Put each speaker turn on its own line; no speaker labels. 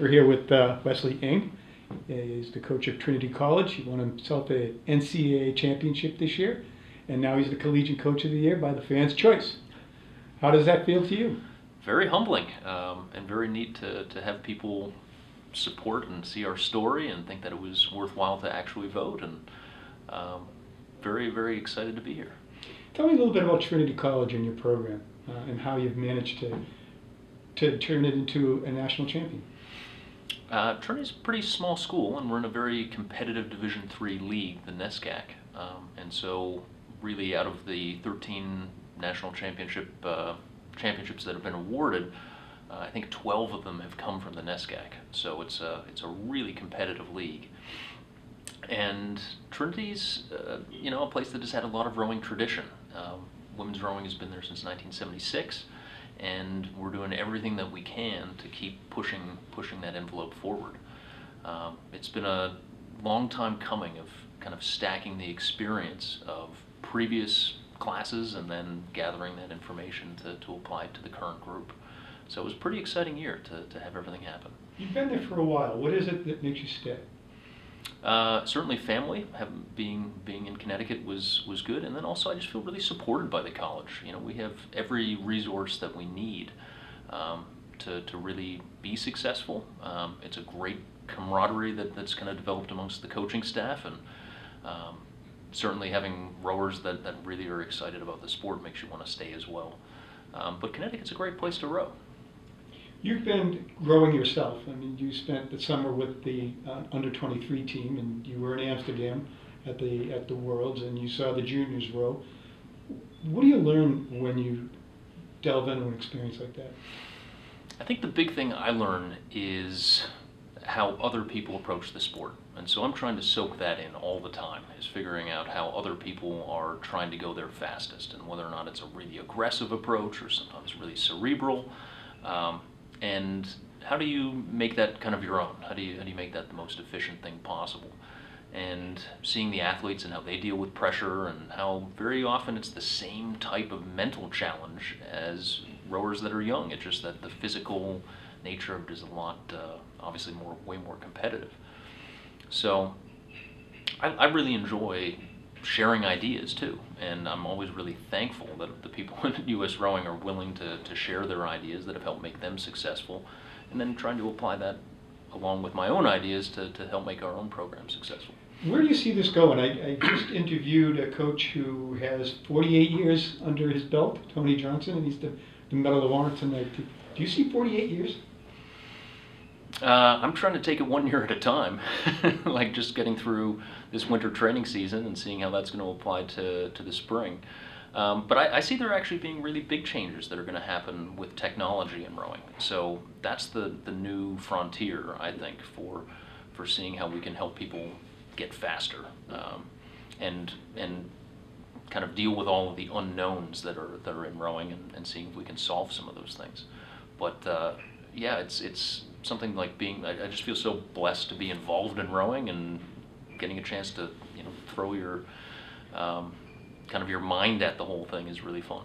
We're here with Wesley Ng. He's the coach of Trinity College. He won himself an NCAA championship this year, and now he's the Collegiate Coach of the Year by the fans' choice. How does that feel to you?
Very humbling and very neat to have people support and see our story and think that it was worthwhile to actually vote, and very, very excited to be here.
Tell me a little bit about Trinity College and your program and how you've managed to turn it into a national champion.
Trinity's a pretty small school, and we're in a very competitive Division III league, the NESCAC. And so really out of the 13 national championships that have been awarded, I think 12 of them have come from the NESCAC. So it's a really competitive league. And Trinity's a place that has had a lot of rowing tradition. Women's rowing has been there since 1976. And we're doing everything that we can to keep pushing that envelope forward. It's been a long time coming of kind of stacking the experience of previous classes and then gathering that information to apply to the current group. So it was a pretty exciting year to have everything happen.
You've been there for a while. What is it that makes you stay?
Certainly family, being in Connecticut was good, and then also I just feel really supported by the college. You know, we have every resource that we need to really be successful. It's a great camaraderie that's kind of developed amongst the coaching staff, and certainly having rowers that really are excited about the sport makes you want to stay as well. But Connecticut's a great place to row.
You've been rowing yourself. I mean, you spent the summer with the under-23 team, and you were in Amsterdam at the Worlds, and you saw the juniors row. What do you learn when you delve into an experience like that?
I think the big thing I learn is how other people approach the sport. And so I'm trying to soak that in all the time, is figuring out how other people are trying to go their fastest, and whether or not it's a really aggressive approach or sometimes really cerebral. And how do you make that kind of your own? How do you make that the most efficient thing possible? And seeing the athletes and how they deal with pressure, and how very often it's the same type of mental challenge as rowers that are young. It's just that the physical nature of it is a lot, obviously way more competitive. So I really enjoy sharing ideas too, and I'm always really thankful that the people in U.S. rowing are willing to share their ideas that have helped make them successful, and then trying to apply that along with my own ideas to help make our own program successful.
Where do you see this going? I just interviewed a coach who has 48 years under his belt, Tony Johnson, and he's the Medal of Honor tonight. Do you see 48 years?
I'm trying to take it 1 year at a time, like just getting through this winter training season and seeing how that's going to apply to the spring. But I see there actually being really big changes that are going to happen with technology in rowing. So that's the new frontier, I think, for seeing how we can help people get faster and kind of deal with all of the unknowns that are in rowing, and seeing if we can solve some of those things. But yeah, it's something like I just feel so blessed to be involved in rowing, and getting a chance to throw your kind of your mind at the whole thing is really fun.